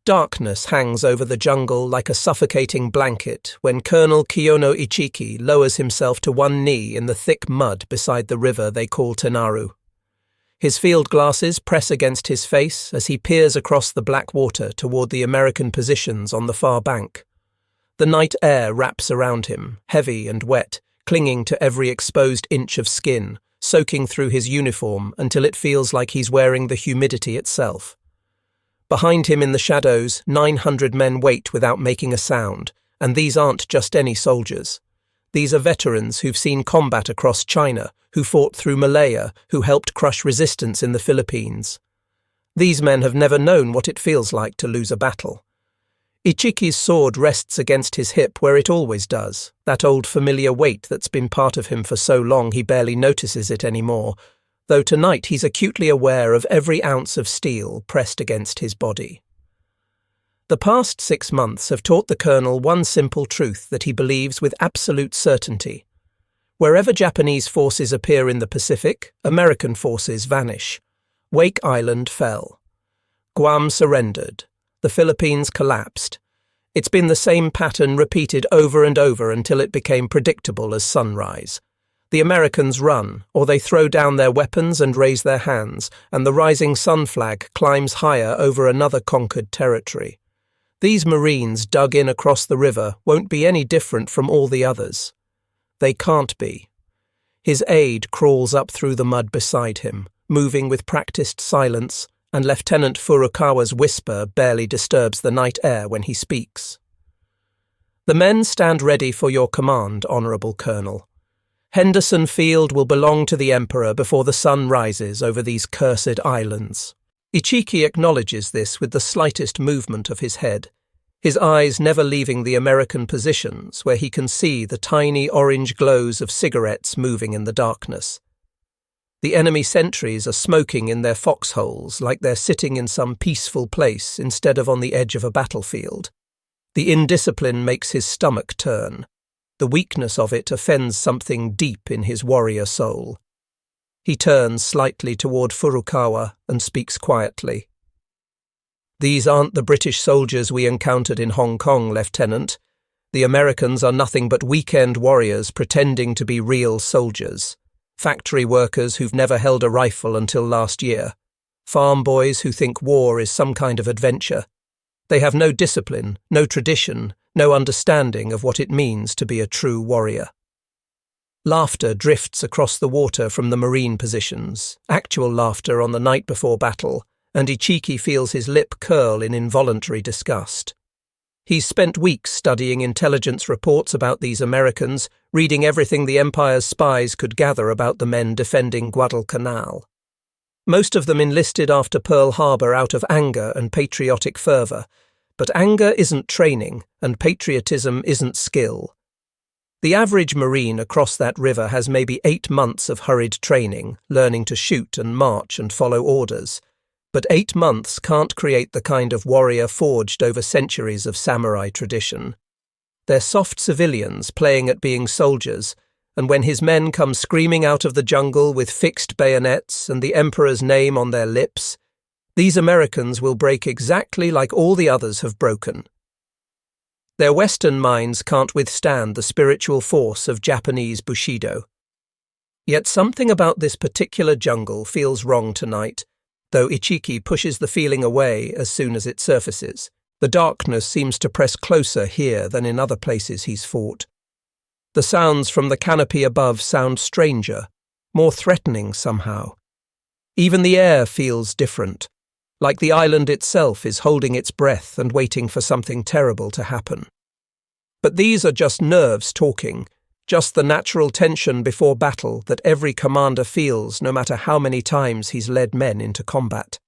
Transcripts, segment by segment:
Darkness hangs over the jungle like a suffocating blanket when Colonel Kiyono Ichiki lowers himself to one knee in the thick mud beside the river they call Tenaru. His field glasses press against his face as he peers across the black water toward the American positions on the far bank. The night air wraps around him, heavy and wet, clinging to every exposed inch of skin, soaking through his uniform until it feels like he's wearing the humidity itself. Behind him in the shadows, 900 men wait without making a sound, and these aren't just any soldiers. These are veterans who've seen combat across China, who fought through Malaya, who helped crush resistance in the Philippines. These men have never known what it feels like to lose a battle. Ichiki's sword rests against his hip where it always does, that old familiar weight that's been part of him for so long he barely notices it anymore, though tonight he's acutely aware of every ounce of steel pressed against his body. The past 6 months have taught the colonel one simple truth that he believes with absolute certainty. Wherever Japanese forces appear in the Pacific, American forces vanish. Wake Island fell. Guam surrendered. The Philippines collapsed. It's been the same pattern repeated over and over until it became predictable as sunrise. The Americans run, or they throw down their weapons and raise their hands, and the rising sun flag climbs higher over another conquered territory. These Marines dug in across the river won't be any different from all the others. They can't be. His aide crawls up through the mud beside him, moving with practiced silence, and Lieutenant Furukawa's whisper barely disturbs the night air when he speaks. The men stand ready for your command, Honourable Colonel. Henderson Field will belong to the Emperor before the sun rises over these cursed islands. Ichiki acknowledges this with the slightest movement of his head, his eyes never leaving the American positions where he can see the tiny orange glows of cigarettes moving in the darkness. The enemy sentries are smoking in their foxholes like they're sitting in some peaceful place instead of on the edge of a battlefield. The indiscipline makes his stomach turn. The weakness of it offends something deep in his warrior soul. He turns slightly toward Furukawa and speaks quietly. These aren't the British soldiers we encountered in Hong Kong, Lieutenant. The Americans are nothing but weekend warriors pretending to be real soldiers. Factory workers who've never held a rifle until last year. Farm boys who think war is some kind of adventure. They have no discipline, no tradition, no understanding of what it means to be a true warrior. Laughter drifts across the water from the Marine positions, actual laughter on the night before battle, and Ichiki feels his lip curl in involuntary disgust. He's spent weeks studying intelligence reports about these Americans, reading everything the Empire's spies could gather about the men defending Guadalcanal. Most of them enlisted after Pearl Harbor out of anger and patriotic fervor, but anger isn't training, and patriotism isn't skill. The average Marine across that river has maybe 8 months of hurried training, learning to shoot and march and follow orders. But 8 months can't create the kind of warrior forged over centuries of samurai tradition. They're soft civilians playing at being soldiers, and when his men come screaming out of the jungle with fixed bayonets and the Emperor's name on their lips, these Americans will break exactly like all the others have broken. Their Western minds can't withstand the spiritual force of Japanese Bushido. Yet something about this particular jungle feels wrong tonight, though Ichiki pushes the feeling away as soon as it surfaces. The darkness seems to press closer here than in other places he's fought. The sounds from the canopy above sound stranger, more threatening somehow. Even the air feels different, like the island itself is holding its breath and waiting for something terrible to happen. But these are just nerves talking, just the natural tension before battle that every commander feels no matter how many times he's led men into combat.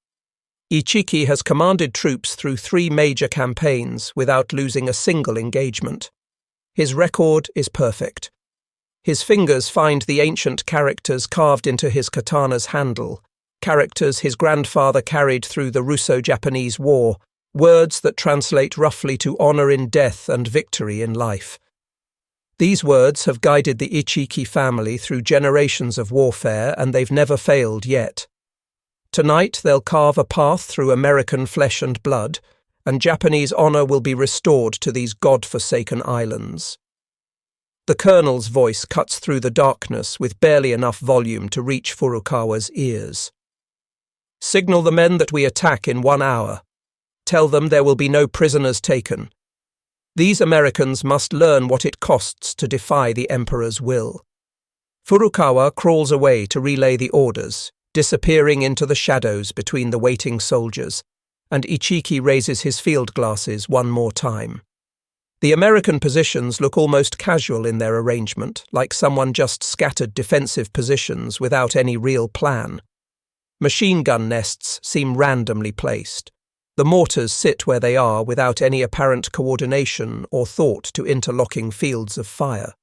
Ichiki has commanded troops through 3 major campaigns without losing a single engagement. His record is perfect. His fingers find the ancient characters carved into his katana's handle, characters his grandfather carried through the Russo-Japanese War, words that translate roughly to honor in death and victory in life. These words have guided the Ichiki family through generations of warfare, and they've never failed yet. Tonight they'll carve a path through American flesh and blood, and Japanese honor will be restored to these God-forsaken islands. The colonel's voice cuts through the darkness with barely enough volume to reach Furukawa's ears. Signal the men that we attack in 1 hour. Tell them there will be no prisoners taken. These Americans must learn what it costs to defy the Emperor's will. Furukawa crawls away to relay the orders, disappearing into the shadows between the waiting soldiers, and Ichiki raises his field glasses one more time. The American positions look almost casual in their arrangement, like someone just scattered defensive positions without any real plan. Machine gun nests seem randomly placed. The mortars sit where they are without any apparent coordination or thought to interlocking fields of fire.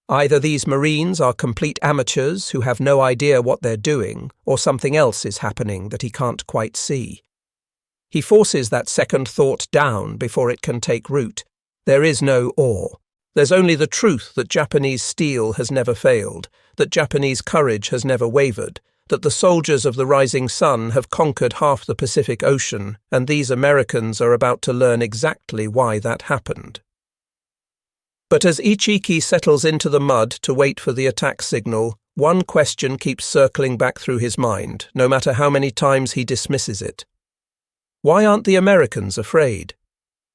Either these Marines are complete amateurs who have no idea what they're doing, or something else is happening that he can't quite see. He forces that second thought down before it can take root. There is no or. There's only the truth that Japanese steel has never failed, that Japanese courage has never wavered, that the soldiers of the rising sun have conquered half the Pacific Ocean, and these Americans are about to learn exactly why that happened. But as Ichiki settles into the mud to wait for the attack signal, one question keeps circling back through his mind, no matter how many times he dismisses it. Why aren't the Americans afraid?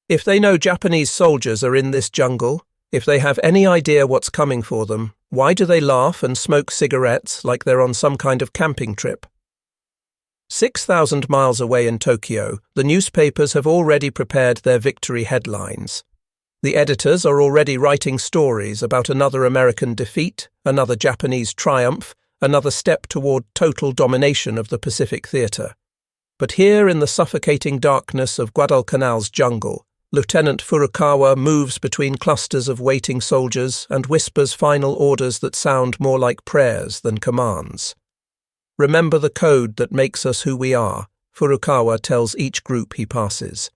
If they know Japanese soldiers are in this jungle, if they have any idea what's coming for them, why do they laugh and smoke cigarettes like they're on some kind of camping trip? 6,000 miles away in Tokyo, the newspapers have already prepared their victory headlines. The editors are already writing stories about another American defeat, another Japanese triumph, another step toward total domination of the Pacific theater. But here in the suffocating darkness of Guadalcanal's jungle, Lieutenant Furukawa moves between clusters of waiting soldiers and whispers final orders that sound more like prayers than commands. Remember the code that makes us who we are, Furukawa tells each group he passes.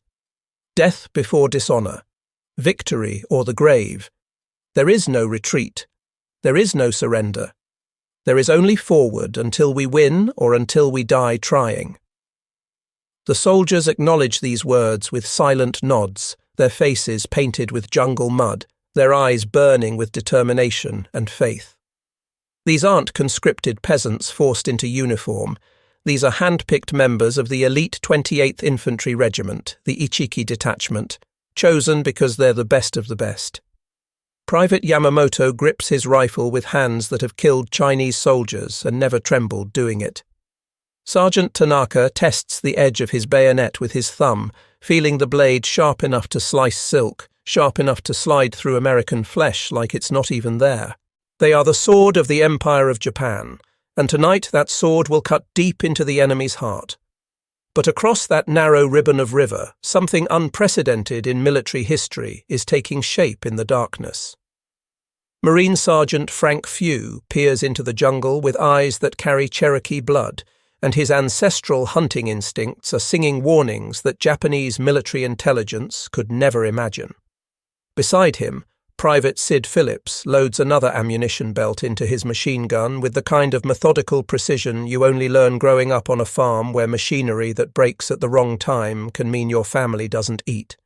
Death before dishonor. Victory or the grave. There is no retreat. There is no surrender. There is only forward until we win or until we die trying. The soldiers acknowledge these words with silent nods, their faces painted with jungle mud, their eyes burning with determination and faith. These aren't conscripted peasants forced into uniform. These are hand-picked members of the elite 28th Infantry Regiment, the Ichiki Detachment, chosen because they're the best of the best. Private Yamamoto grips his rifle with hands that have killed Chinese soldiers and never trembled doing it. Sergeant Tanaka tests the edge of his bayonet with his thumb, feeling the blade sharp enough to slice silk, sharp enough to slide through American flesh like it's not even there. They are the sword of the Empire of Japan, and tonight that sword will cut deep into the enemy's heart. But across that narrow ribbon of river, something unprecedented in military history is taking shape in the darkness. Marine Sergeant Frank Few peers into the jungle with eyes that carry Cherokee blood, and his ancestral hunting instincts are singing warnings that Japanese military intelligence could never imagine. Beside him, Private Sid Phillips loads another ammunition belt into his machine gun with the kind of methodical precision you only learn growing up on a farm where machinery that breaks at the wrong time can mean your family doesn't eat.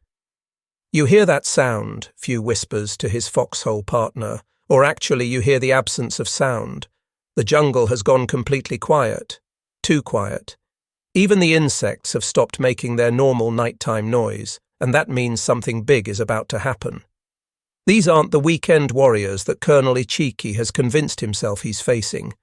You hear that sound, Few whispers to his foxhole partner, or actually you hear the absence of sound. The jungle has gone completely quiet. Too quiet. Even the insects have stopped making their normal nighttime noise, and that means something big is about to happen. These aren't the weekend warriors that Colonel Ichiki has convinced himself he's facing.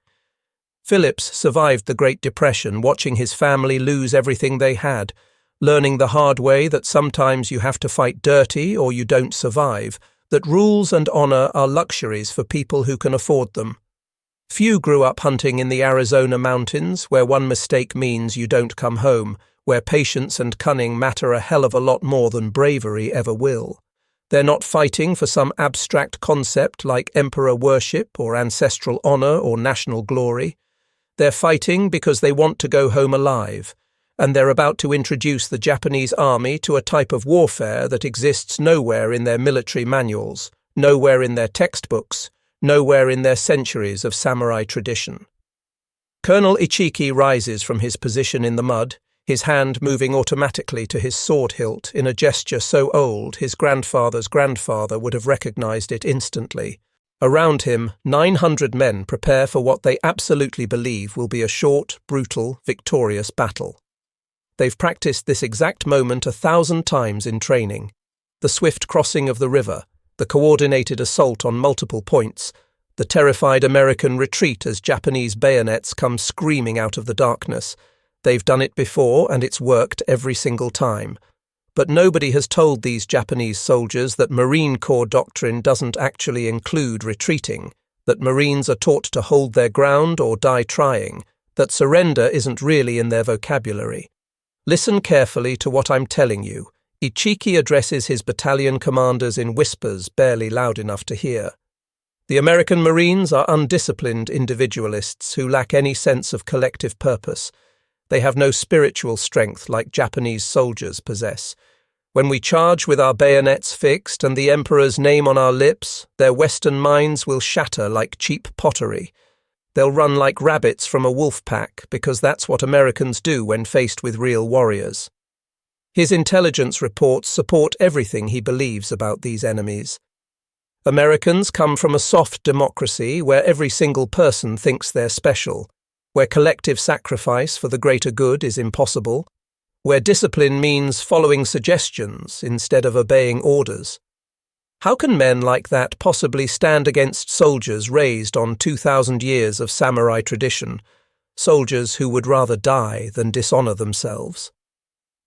Phillips survived the Great Depression watching his family lose everything they had, learning the hard way that sometimes you have to fight dirty or you don't survive, that rules and honor are luxuries for people who can afford them. Few grew up hunting in the Arizona mountains, where one mistake means you don't come home, where patience and cunning matter a hell of a lot more than bravery ever will. They're not fighting for some abstract concept like emperor worship or ancestral honor or national glory. They're fighting because they want to go home alive, and they're about to introduce the Japanese army to a type of warfare that exists nowhere in their military manuals, nowhere in their textbooks, nowhere in their centuries of samurai tradition. Colonel Ichiki rises from his position in the mud, his hand moving automatically to his sword hilt in a gesture so old his grandfather's grandfather would have recognized it instantly. Around him, 900 men prepare for what they absolutely believe will be a short, brutal, victorious battle. They've practiced this exact moment 1,000 times in training. The swift crossing of the river, the coordinated assault on multiple points, the terrified American retreat as Japanese bayonets come screaming out of the darkness. They've done it before and it's worked every single time. But nobody has told these Japanese soldiers that Marine Corps doctrine doesn't actually include retreating, that Marines are taught to hold their ground or die trying, that surrender isn't really in their vocabulary. Listen carefully to what I'm telling you. Ichiki addresses his battalion commanders in whispers barely loud enough to hear. The American Marines are undisciplined individualists who lack any sense of collective purpose. They have no spiritual strength like Japanese soldiers possess. When we charge with our bayonets fixed and the Emperor's name on our lips, their Western minds will shatter like cheap pottery. They'll run like rabbits from a wolf pack because that's what Americans do when faced with real warriors. His intelligence reports support everything he believes about these enemies. Americans come from a soft democracy where every single person thinks they're special, where collective sacrifice for the greater good is impossible, where discipline means following suggestions instead of obeying orders. How can men like that possibly stand against soldiers raised on 2,000 years of samurai tradition, soldiers who would rather die than dishonor themselves?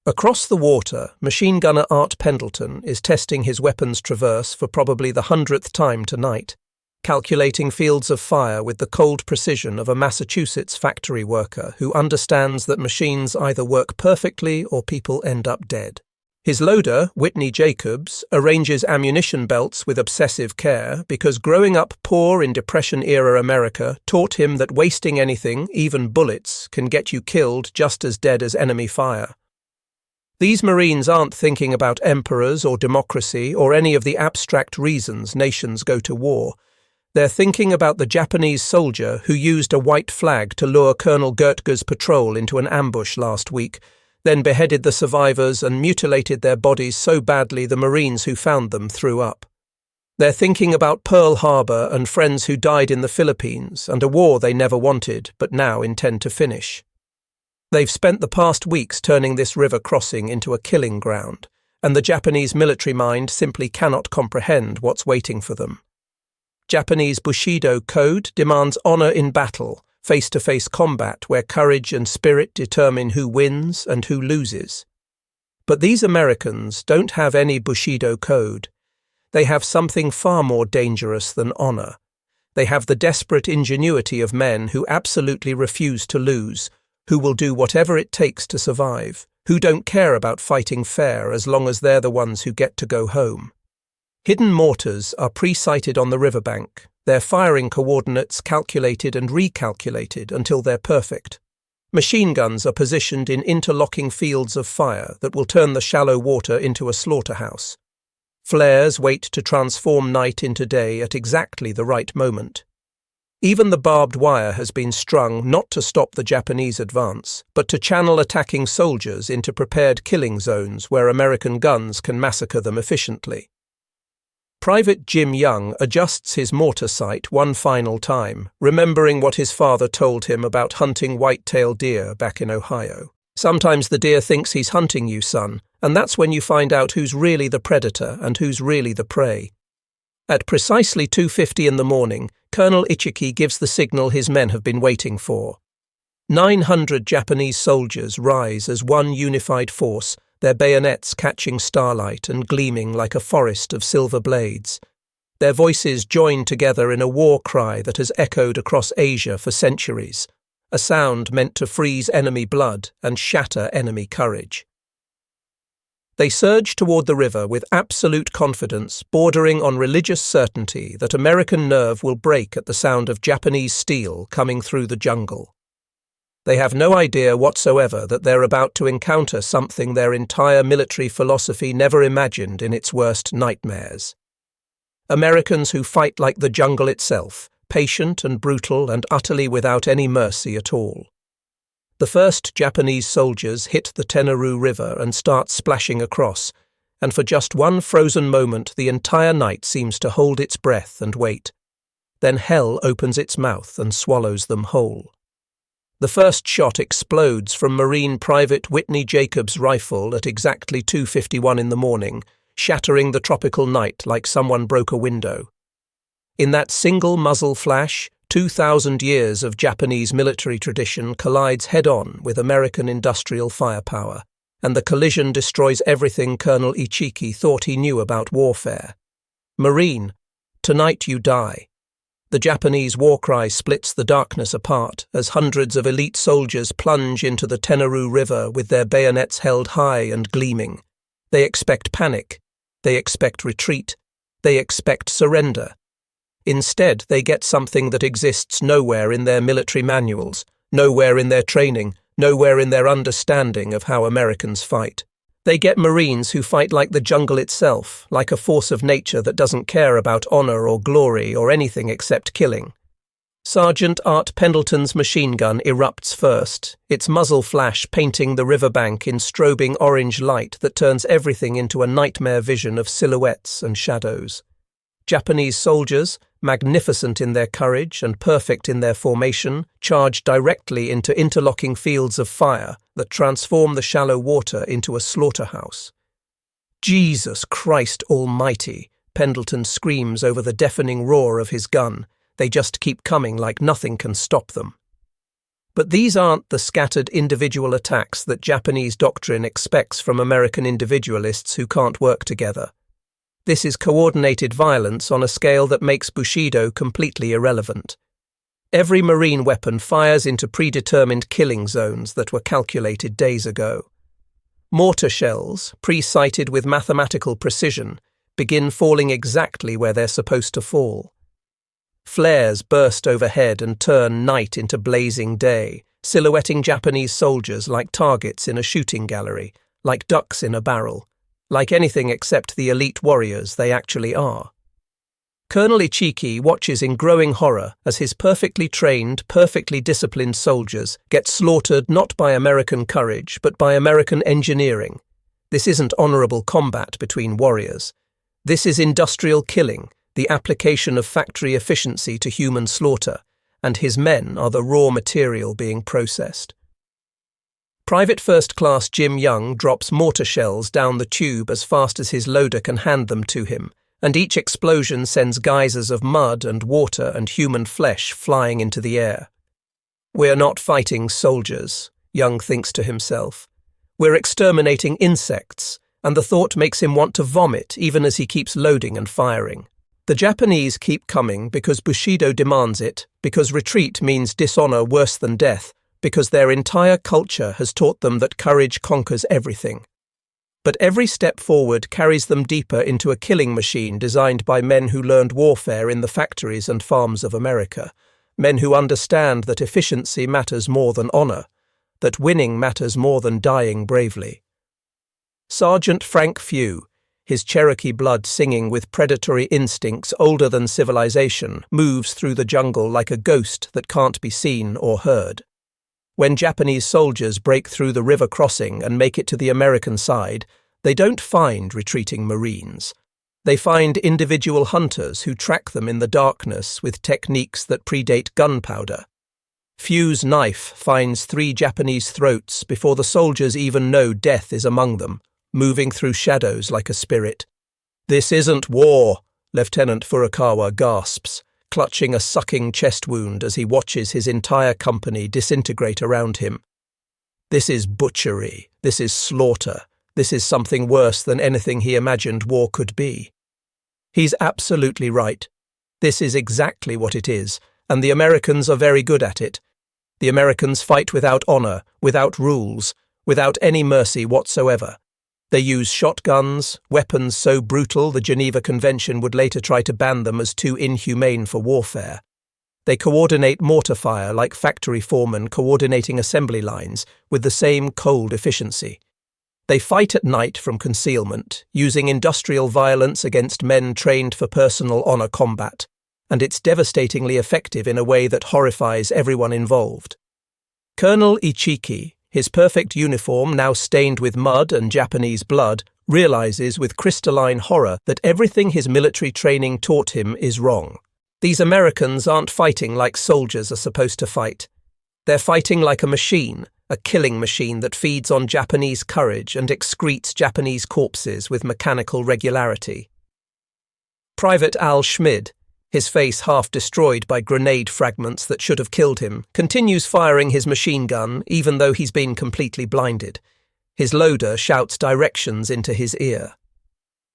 Across the water, machine gunner Art Pendleton is testing his weapons traverse for probably the 100th time tonight, calculating fields of fire with the cold precision of a Massachusetts factory worker who understands that machines either work perfectly or people end up dead. His loader, Whitney Jacobs, arranges ammunition belts with obsessive care because growing up poor in Depression-era America taught him that wasting anything, even bullets, can get you killed just as dead as enemy fire. These Marines aren't thinking about emperors or democracy or any of the abstract reasons nations go to war. They're thinking about the Japanese soldier who used a white flag to lure Colonel Gertger's patrol into an ambush last week, then beheaded the survivors and mutilated their bodies so badly the Marines who found them threw up. They're thinking about Pearl Harbor and friends who died in the Philippines and a war they never wanted but now intend to finish. They've spent the past weeks turning this river crossing into a killing ground, and the Japanese military mind simply cannot comprehend what's waiting for them. Japanese Bushido code demands honor in battle, face-to-face combat where courage and spirit determine who wins and who loses. But these Americans don't have any Bushido code. They have something far more dangerous than honor. They have the desperate ingenuity of men who absolutely refuse to lose, who will do whatever it takes to survive, who don't care about fighting fair as long as they're the ones who get to go home. Hidden mortars are pre-sighted on the riverbank, their firing coordinates calculated and recalculated until they're perfect. Machine guns are positioned in interlocking fields of fire that will turn the shallow water into a slaughterhouse. Flares wait to transform night into day at exactly the right moment. Even the barbed wire has been strung not to stop the Japanese advance, but to channel attacking soldiers into prepared killing zones where American guns can massacre them efficiently. Private Jim Young adjusts his mortar sight one final time, remembering what his father told him about hunting white-tailed deer back in Ohio. Sometimes the deer thinks he's hunting you, son, and that's when you find out who's really the predator and who's really the prey. At precisely 2:50 in the morning, Colonel Ichiki gives the signal his men have been waiting for. 900 Japanese soldiers rise as one unified force, their bayonets catching starlight and gleaming like a forest of silver blades. Their voices join together in a war cry that has echoed across Asia for centuries, a sound meant to freeze enemy blood and shatter enemy courage. They surge toward the river with absolute confidence, bordering on religious certainty that American nerve will break at the sound of Japanese steel coming through the jungle. They have no idea whatsoever that they're about to encounter something their entire military philosophy never imagined in its worst nightmares. Americans who fight like the jungle itself, patient and brutal and utterly without any mercy at all. The first Japanese soldiers hit the Tenaru River and start splashing across, and for just one frozen moment the entire night seems to hold its breath and wait. Then hell opens its mouth and swallows them whole. The first shot explodes from Marine Private Whitney Jacobs' rifle at exactly 2:51 in the morning, shattering the tropical night like someone broke a window. In that single muzzle flash, 2,000 years of Japanese military tradition collides head-on with American industrial firepower, and the collision destroys everything Colonel Ichiki thought he knew about warfare. Marine, tonight you die. The Japanese war cry splits the darkness apart as hundreds of elite soldiers plunge into the Tenaru River with their bayonets held high and gleaming. They expect panic. They expect retreat. They expect surrender. Instead, they get something that exists nowhere in their military manuals, nowhere in their training, nowhere in their understanding of how Americans fight. They get Marines who fight like the jungle itself, like a force of nature that doesn't care about honor or glory or anything except killing. Sergeant Art Pendleton's machine gun erupts first, its muzzle flash painting the riverbank in strobing orange light that turns everything into a nightmare vision of silhouettes and shadows. Japanese soldiers, magnificent in their courage and perfect in their formation, charge directly into interlocking fields of fire that transform the shallow water into a slaughterhouse. Jesus Christ Almighty, Pendleton screams over the deafening roar of his gun. They just keep coming like nothing can stop them. But these aren't the scattered individual attacks that Japanese doctrine expects from American individualists who can't work together. This is coordinated violence on a scale that makes Bushido completely irrelevant. Every Marine weapon fires into predetermined killing zones that were calculated days ago. Mortar shells, pre-sighted with mathematical precision, begin falling exactly where they're supposed to fall. Flares burst overhead and turn night into blazing day, silhouetting Japanese soldiers like targets in a shooting gallery, like ducks in a barrel, like anything except the elite warriors they actually are. Colonel Ichiki watches in growing horror as his perfectly trained, perfectly disciplined soldiers get slaughtered not by American courage but by American engineering. This isn't honorable combat between warriors. This is industrial killing, the application of factory efficiency to human slaughter, and his men are the raw material being processed. Private First Class Jim Young drops mortar shells down the tube as fast as his loader can hand them to him, and each explosion sends geysers of mud and water and human flesh flying into the air. We're not fighting soldiers, Young thinks to himself. We're exterminating insects, and the thought makes him want to vomit even as he keeps loading and firing. The Japanese keep coming because Bushido demands it, because retreat means dishonor worse than death, because their entire culture has taught them that courage conquers everything. But every step forward carries them deeper into a killing machine designed by men who learned warfare in the factories and farms of America, men who understand that efficiency matters more than honor, that winning matters more than dying bravely. Sergeant Frank Few, his Cherokee blood singing with predatory instincts older than civilization, moves through the jungle like a ghost that can't be seen or heard. When Japanese soldiers break through the river crossing and make it to the American side, they don't find retreating Marines. They find individual hunters who track them in the darkness with techniques that predate gunpowder. Few's knife finds 3 Japanese throats before the soldiers even know death is among them, moving through shadows like a spirit. "This isn't war," Lieutenant Furukawa gasps, clutching a sucking chest wound as he watches his entire company disintegrate around him. This is butchery. This is slaughter. This is something worse than anything he imagined war could be. He's absolutely right. This is exactly what it is, and the Americans are very good at it. The Americans fight without honor, without rules, without any mercy whatsoever. They use shotguns, weapons so brutal the Geneva Convention would later try to ban them as too inhumane for warfare. They coordinate mortar fire like factory foremen coordinating assembly lines with the same cold efficiency. They fight at night from concealment, using industrial violence against men trained for personal honor combat, and it's devastatingly effective in a way that horrifies everyone involved. Colonel Ichiki, his perfect uniform now stained with mud and Japanese blood, realizes with crystalline horror that everything his military training taught him is wrong. These Americans aren't fighting like soldiers are supposed to fight. They're fighting like a machine, a killing machine that feeds on Japanese courage and excretes Japanese corpses with mechanical regularity. Private Al Schmid, his face half destroyed by grenade fragments that should have killed him, continues firing his machine gun even though he's been completely blinded. His loader shouts directions into his ear.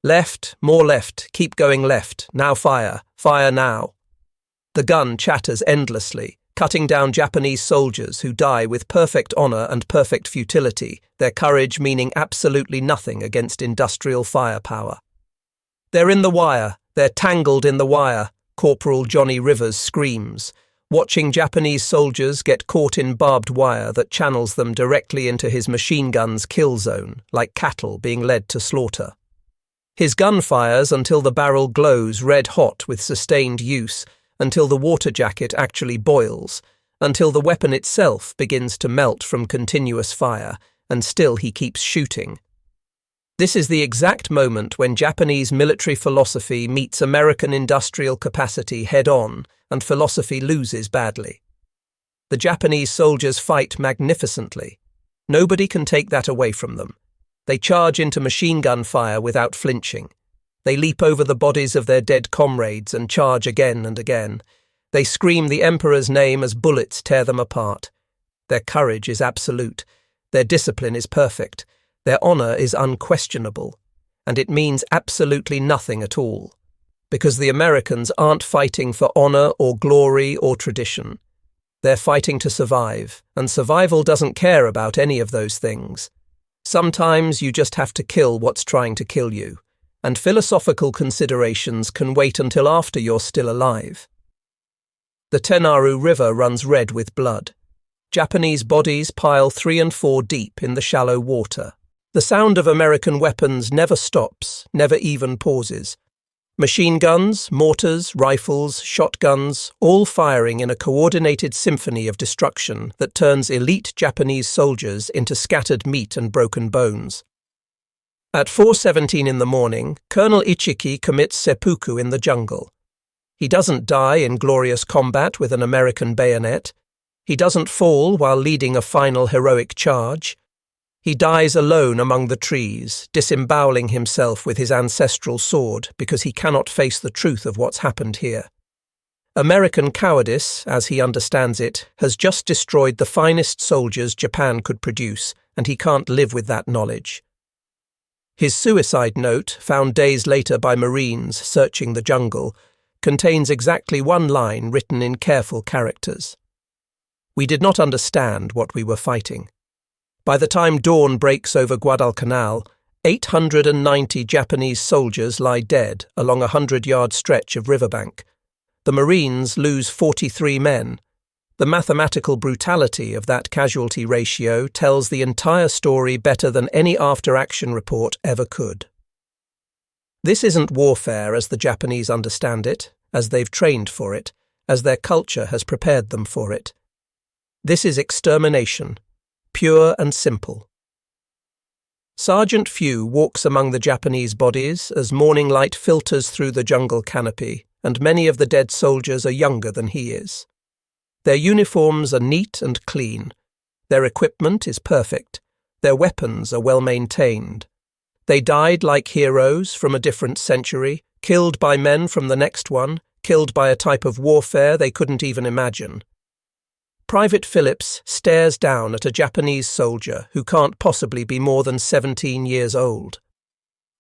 Left, more left, keep going left, now fire, fire now. The gun chatters endlessly, cutting down Japanese soldiers who die with perfect honor and perfect futility, their courage meaning absolutely nothing against industrial firepower. They're in the wire, they're tangled in the wire, Corporal Johnny Rivers screams, watching Japanese soldiers get caught in barbed wire that channels them directly into his machine gun's kill zone, like cattle being led to slaughter. His gun fires until the barrel glows red hot with sustained use, until the water jacket actually boils, until the weapon itself begins to melt from continuous fire, and still he keeps shooting. This is the exact moment when Japanese military philosophy meets American industrial capacity head-on, and philosophy loses badly. The Japanese soldiers fight magnificently. Nobody can take that away from them. They charge into machine gun fire without flinching. They leap over the bodies of their dead comrades and charge again and again. They scream the Emperor's name as bullets tear them apart. Their courage is absolute. Their discipline is perfect. Their honor is unquestionable. And it means absolutely nothing at all. Because the Americans aren't fighting for honor or glory or tradition. They're fighting to survive, and survival doesn't care about any of those things. Sometimes you just have to kill what's trying to kill you, and philosophical considerations can wait until after you're still alive. The Tenaru River runs red with blood. Japanese bodies pile 3 and 4 deep in the shallow water. The sound of American weapons never stops, never even pauses. Machine guns, mortars, rifles, shotguns, all firing in a coordinated symphony of destruction that turns elite Japanese soldiers into scattered meat and broken bones. At 4:17 in the morning, Colonel Ichiki commits seppuku in the jungle. He doesn't die in glorious combat with an American bayonet. He doesn't fall while leading a final heroic charge. He dies alone among the trees, disemboweling himself with his ancestral sword because he cannot face the truth of what's happened here. American cowardice, as he understands it, has just destroyed the finest soldiers Japan could produce, and he can't live with that knowledge. His suicide note, found days later by Marines searching the jungle, contains exactly one line written in careful characters. We did not understand what we were fighting. By the time dawn breaks over Guadalcanal, 890 Japanese soldiers lie dead along a 100-yard stretch of riverbank. The Marines lose 43 men. The mathematical brutality of that casualty ratio tells the entire story better than any after-action report ever could. This isn't warfare as the Japanese understand it, as they've trained for it, as their culture has prepared them for it. This is extermination. Pure and simple. Sergeant Few walks among the Japanese bodies as morning light filters through the jungle canopy, and many of the dead soldiers are younger than he is. Their uniforms are neat and clean. Their equipment is perfect. Their weapons are well maintained. They died like heroes from a different century, killed by men from the next one, killed by a type of warfare they couldn't even imagine. Private Phillips stares down at a Japanese soldier who can't possibly be more than 17 years old.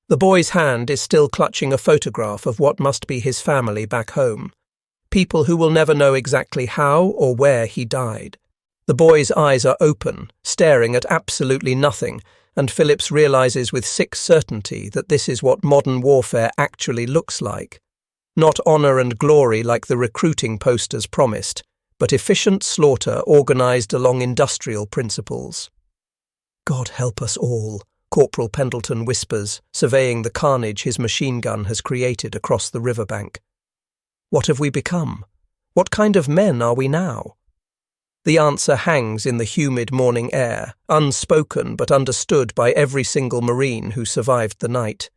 The boy's hand is still clutching a photograph of what must be his family back home, people who will never know exactly how or where he died. The boy's eyes are open, staring at absolutely nothing, and Phillips realizes with sick certainty that this is what modern warfare actually looks like. Not honor and glory like the recruiting posters promised, but efficient slaughter organized along industrial principles. God help us all, Corporal Pendleton whispers, surveying the carnage his machine gun has created across the riverbank. What have we become? What kind of men are we now? The answer hangs in the humid morning air, unspoken but understood by every single Marine who survived the night.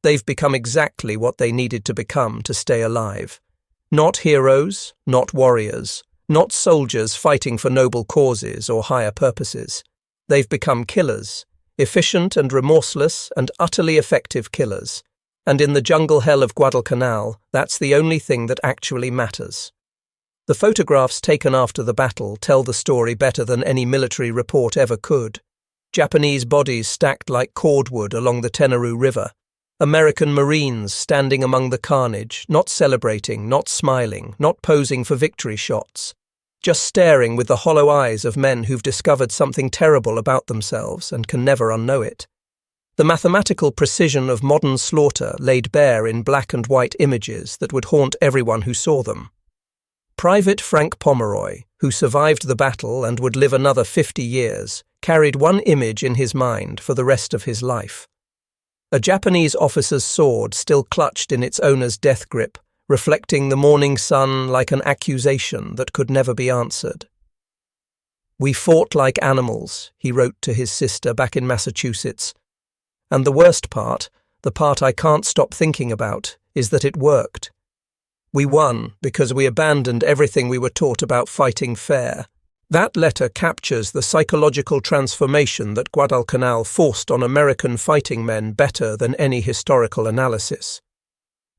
They've become exactly what they needed to become to stay alive. Not heroes, not warriors, not soldiers fighting for noble causes or higher purposes. They've become killers, efficient and remorseless and utterly effective killers. And in the jungle hell of Guadalcanal, that's the only thing that actually matters. The photographs taken after the battle tell the story better than any military report ever could. Japanese bodies stacked like cordwood along the Tenarú River. American Marines standing among the carnage, not celebrating, not smiling, not posing for victory shots. Just staring with the hollow eyes of men who've discovered something terrible about themselves and can never unknow it. The mathematical precision of modern slaughter laid bare in black and white images that would haunt everyone who saw them. Private Frank Pomeroy, who survived the battle and would live another 50 years, carried one image in his mind for the rest of his life. A Japanese officer's sword still clutched in its owner's death grip, reflecting the morning sun like an accusation that could never be answered. "We fought like animals," he wrote to his sister back in Massachusetts. And the worst part, the part I can't stop thinking about, is that it worked. We won because we abandoned everything we were taught about fighting fair. That letter captures the psychological transformation that Guadalcanal forced on American fighting men better than any historical analysis.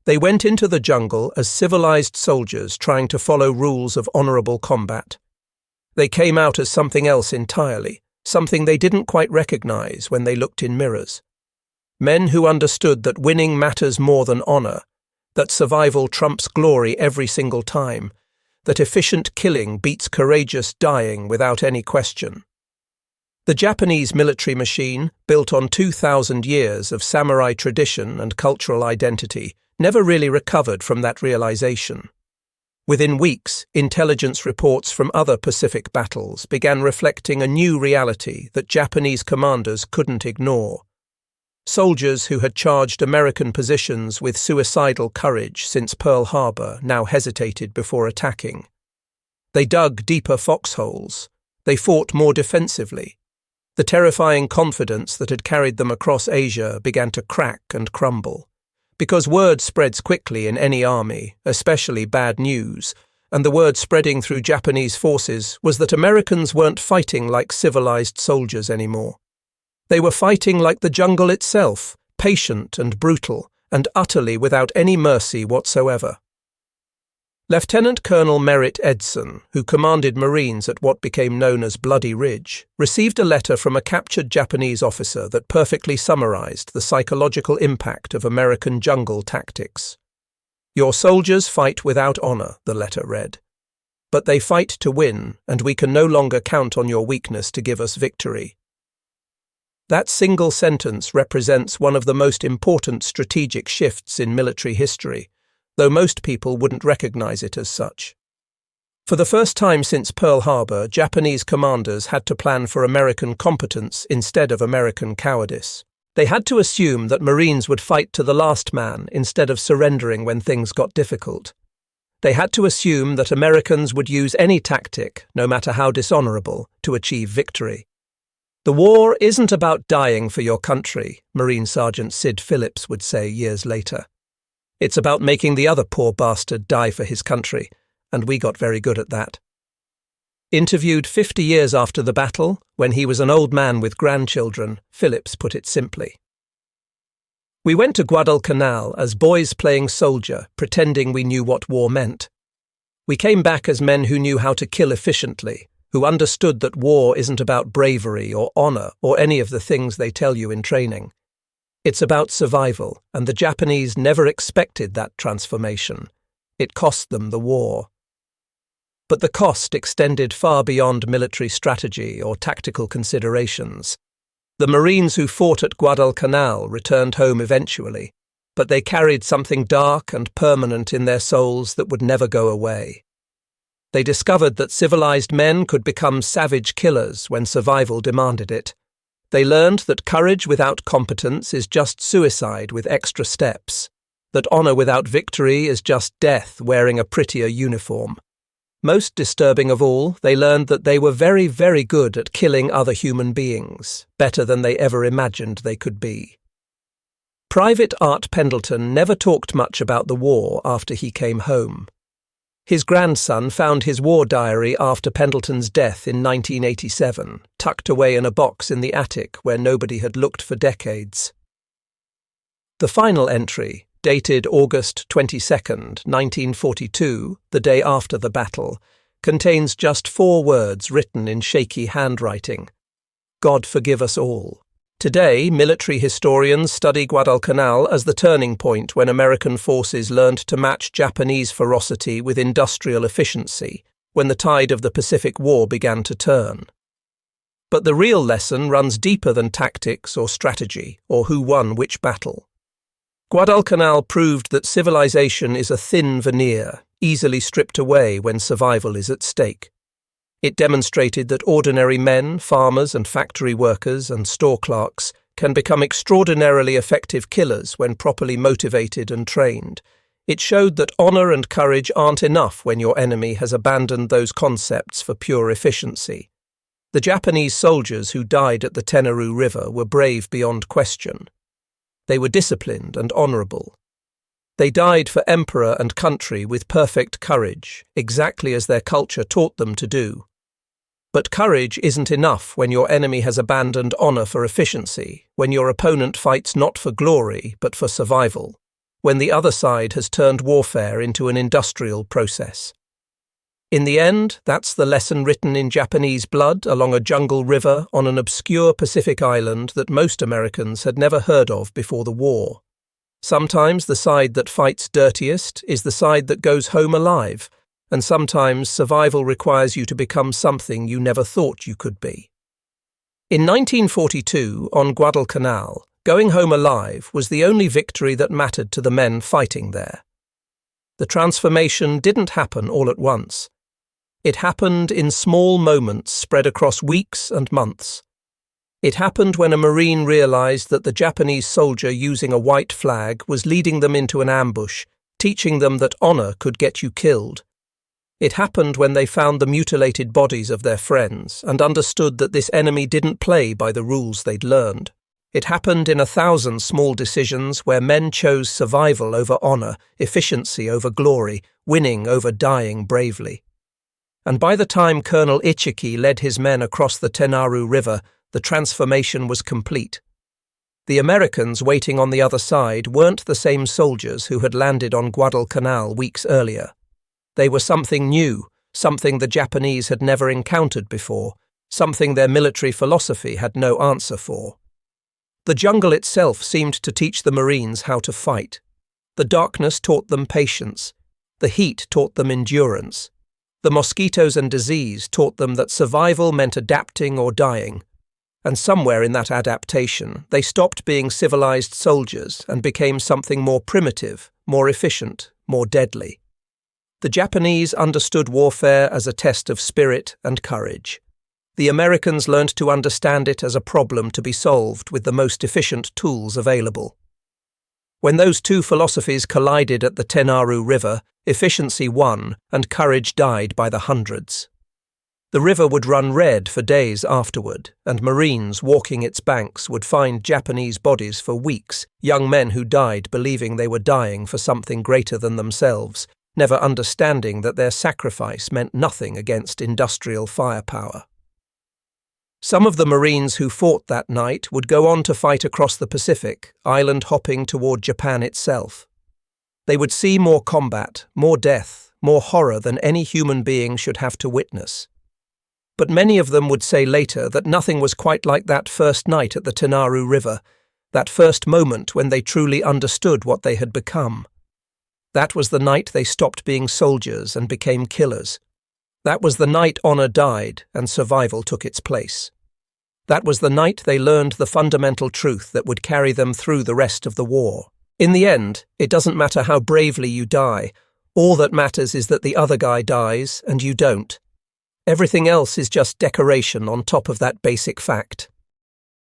They went into the jungle as civilized soldiers trying to follow rules of honorable combat. They came out as something else entirely, something they didn't quite recognize when they looked in mirrors. Men who understood that winning matters more than honor, that survival trumps glory every single time, that efficient killing beats courageous dying without any question. The Japanese military machine, built on 2,000 years of samurai tradition and cultural identity, never really recovered from that realization. Within weeks, intelligence reports from other Pacific battles began reflecting a new reality that Japanese commanders couldn't ignore. Soldiers who had charged American positions with suicidal courage since Pearl Harbor now hesitated before attacking. They dug deeper foxholes. They fought more defensively. The terrifying confidence that had carried them across Asia began to crack and crumble. Because word spreads quickly in any army, especially bad news, and the word spreading through Japanese forces was that Americans weren't fighting like civilized soldiers anymore. They were fighting like the jungle itself, patient and brutal, and utterly without any mercy whatsoever. Lieutenant Colonel Merritt Edson, who commanded Marines at what became known as Bloody Ridge, received a letter from a captured Japanese officer that perfectly summarized the psychological impact of American jungle tactics. "Your soldiers fight without honor," the letter read. "But they fight to win, and we can no longer count on your weakness to give us victory." That single sentence represents one of the most important strategic shifts in military history, though most people wouldn't recognize it as such. For the first time since Pearl Harbor, Japanese commanders had to plan for American competence instead of American cowardice. They had to assume that Marines would fight to the last man instead of surrendering when things got difficult. They had to assume that Americans would use any tactic, no matter how dishonorable, to achieve victory. "The war isn't about dying for your country," Marine Sergeant Sid Phillips would say years later. "It's about making the other poor bastard die for his country, and we got very good at that." Interviewed 50 years after the battle, when he was an old man with grandchildren, Phillips put it simply. "We went to Guadalcanal as boys playing soldier, pretending we knew what war meant. We came back as men who knew how to kill efficiently, who understood that war isn't about bravery or honor or any of the things they tell you in training. It's about survival, and the Japanese never expected that transformation. It cost them the war. But the cost extended far beyond military strategy or tactical considerations. The Marines who fought at Guadalcanal returned home eventually, but they carried something dark and permanent in their souls that would never go away. They discovered that civilized men could become savage killers when survival demanded it. They learned that courage without competence is just suicide with extra steps, that honor without victory is just death wearing a prettier uniform. Most disturbing of all, they learned that they were very, very good at killing other human beings, better than they ever imagined they could be. Private Art Pendleton never talked much about the war after he came home. His grandson found his war diary after Pendleton's death in 1987, tucked away in a box in the attic where nobody had looked for decades. The final entry, dated August 22, 1942, the day after the battle, contains just 4 words written in shaky handwriting. God forgive us all. Today, military historians study Guadalcanal as the turning point when American forces learned to match Japanese ferocity with industrial efficiency, when the tide of the Pacific War began to turn. But the real lesson runs deeper than tactics or strategy, or who won which battle. Guadalcanal proved that civilization is a thin veneer, easily stripped away when survival is at stake. It demonstrated that ordinary men, farmers and factory workers and store clerks can become extraordinarily effective killers when properly motivated and trained. It showed that honor and courage aren't enough when your enemy has abandoned those concepts for pure efficiency. The Japanese soldiers who died at the Tenaru River were brave beyond question. They were disciplined and honorable. They died for emperor and country with perfect courage, exactly as their culture taught them to do. But courage isn't enough when your enemy has abandoned honor for efficiency, when your opponent fights not for glory but for survival, when the other side has turned warfare into an industrial process. In the end, that's the lesson written in Japanese blood along a jungle river on an obscure Pacific island that most Americans had never heard of before the war. Sometimes the side that fights dirtiest is the side that goes home alive, and sometimes survival requires you to become something you never thought you could be. In 1942, on Guadalcanal, going home alive was the only victory that mattered to the men fighting there. The transformation didn't happen all at once. It happened in small moments spread across weeks and months. It happened when a Marine realized that the Japanese soldier using a white flag was leading them into an ambush, teaching them that honor could get you killed. It happened when they found the mutilated bodies of their friends and understood that this enemy didn't play by the rules they'd learned. It happened in 1,000 small decisions where men chose survival over honor, efficiency over glory, winning over dying bravely. And by the time Colonel Ichiki led his men across the Tenaru River, the transformation was complete. The Americans waiting on the other side weren't the same soldiers who had landed on Guadalcanal weeks earlier. They were something new, something the Japanese had never encountered before, something their military philosophy had no answer for. The jungle itself seemed to teach the Marines how to fight. The darkness taught them patience. The heat taught them endurance. The mosquitoes and disease taught them that survival meant adapting or dying. And somewhere in that adaptation, they stopped being civilized soldiers and became something more primitive, more efficient, more deadly. The Japanese understood warfare as a test of spirit and courage. The Americans learned to understand it as a problem to be solved with the most efficient tools available. When those two philosophies collided at the Tenaru River, efficiency won and courage died by the hundreds. The river would run red for days afterward, and Marines walking its banks would find Japanese bodies for weeks, young men who died believing they were dying for something greater than themselves, never understanding that their sacrifice meant nothing against industrial firepower. Some of the Marines who fought that night would go on to fight across the Pacific, island hopping toward Japan itself. They would see more combat, more death, more horror than any human being should have to witness. But many of them would say later that nothing was quite like that first night at the Tenaru River, that first moment when they truly understood what they had become. That was the night they stopped being soldiers and became killers. That was the night honor died and survival took its place. That was the night they learned the fundamental truth that would carry them through the rest of the war. In the end, it doesn't matter how bravely you die. All that matters is that the other guy dies and you don't. Everything else is just decoration on top of that basic fact.